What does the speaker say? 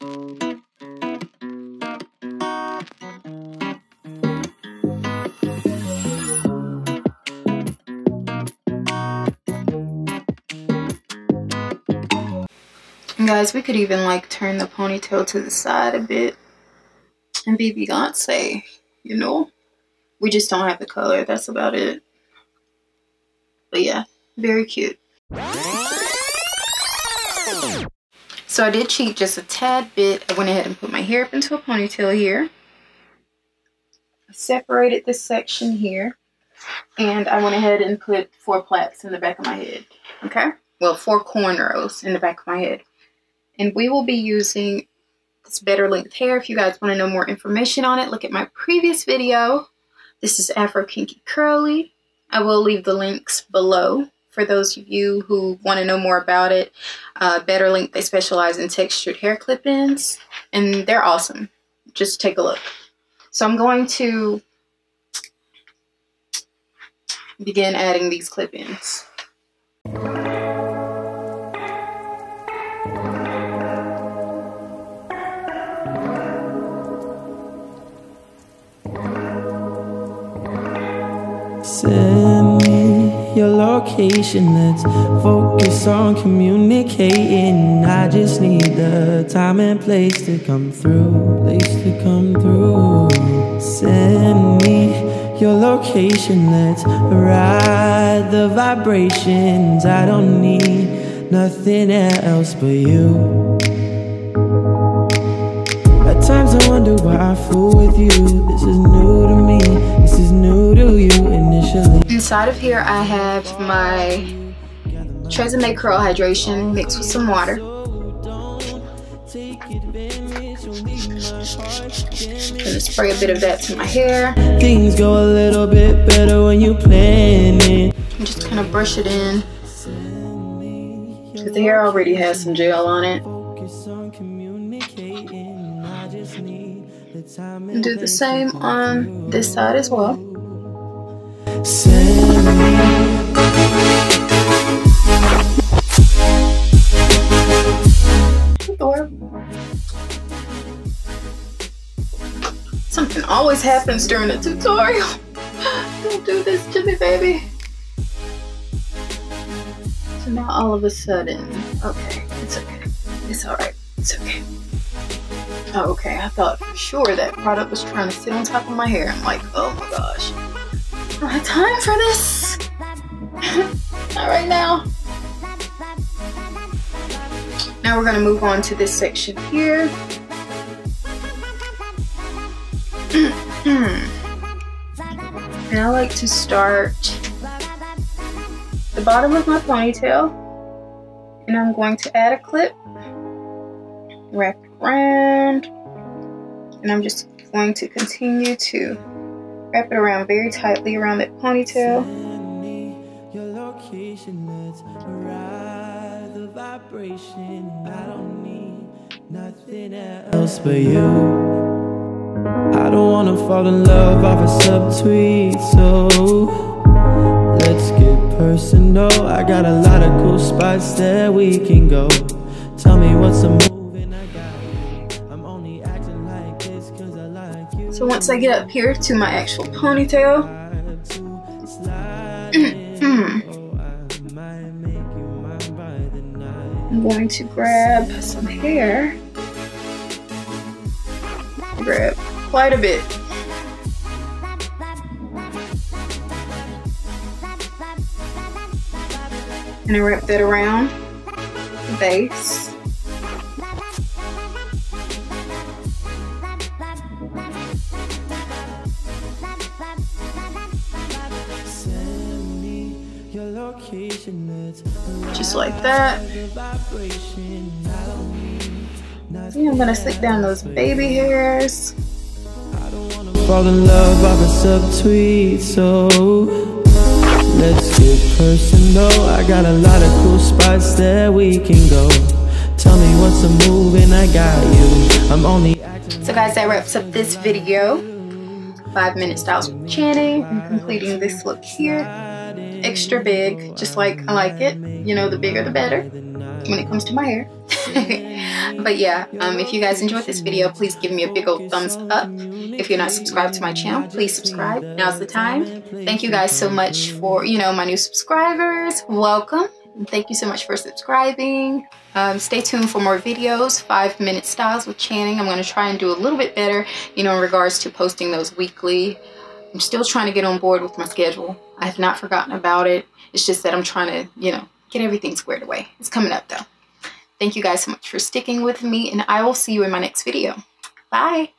And guys, we could even like turn the ponytail to the side a bit and be Beyonce, you know? We just don't have the color, that's about it. But yeah, very cute. So I did cheat just a tad bit. I went ahead and put my hair up into a ponytail here. I separated this section here. And I went ahead and put 4 plaits in the back of my head. Okay? Well, 4 cornrows in the back of my head. And we will be using this better length hair. If you guys want to know more information on it, look at my previous video. This is Afro Kinky Curly. I will leave the links below for those of you who want to know more about it. Better Length, they specialize in textured hair clip-ins, and they're awesome. Just take a look. So I'm going to begin adding these clip-ins. Send me your location, let's focus on communicating. I just need the time and place to come through, Send me your location, let's ride the vibrations. I don't need nothing else but you. At times I wonder why I fool with you. This is new to me, this is new to you initially. Inside of here I have my Tresemme Curl Hydration mixed with some water. I'm gonna spray a bit of that to my hair. Things go a little bit better when you plan it. I'm just gonna brush it in, because the hair already has some gel on it. And do the same on this side as well. Something always happens during a tutorial. Don't do this to me, baby. So now all of a sudden, okay, it's okay. It's alright. It's okay. Oh, okay, I thought for sure that product was trying to sit on top of my hair. I'm like, oh my gosh. I don't have time for this. Not right now. Now we're gonna move on to this section here. And I like to start the bottom of my ponytail, and I'm going to add a clip, wrap it around, and I'm just going to continue to wrap it around very tightly around that ponytail. Your location, let's ride the vibration. I don't need nothing else but you. I don't wanna fall in love off a subtweet, so let's get personal. I got a lot of cool spots that we can go. Tell me what's a move and I got it. I'm only acting like this cause I like you. So once I get up here to my actual ponytail, I'm going to grab some hair. Grab quite a bit. And I wrap that around the base. Just like that. See, I'm gonna slick down those baby hairs. Fall in love off a subtweet, so let's get personal. I got a lot of cool spots that we can go. Tell me what's a move and I got you. I'm only acting. So guys, that wraps up this video. 5-minute styles with Channing and completing this look here. extra big, just like I like it. You know, the bigger the better when it comes to my hair. But yeah, if you guys enjoyed this video, please give me a big old thumbs up. If you're not subscribed to my channel, please subscribe. Now's the time. Thank you guys so much for, you know, my new subscribers. Welcome. And thank you so much for subscribing. Stay tuned for more videos, 5-minute styles with Channing. I'm going to try and do a little bit better, you know, in regards to posting those weekly. I'm still trying to get on board with my schedule. I have not forgotten about it. It's just that I'm trying to, you know, get everything squared away. It's coming up though. Thank you guys so much for sticking with me, and I will see you in my next video. Bye.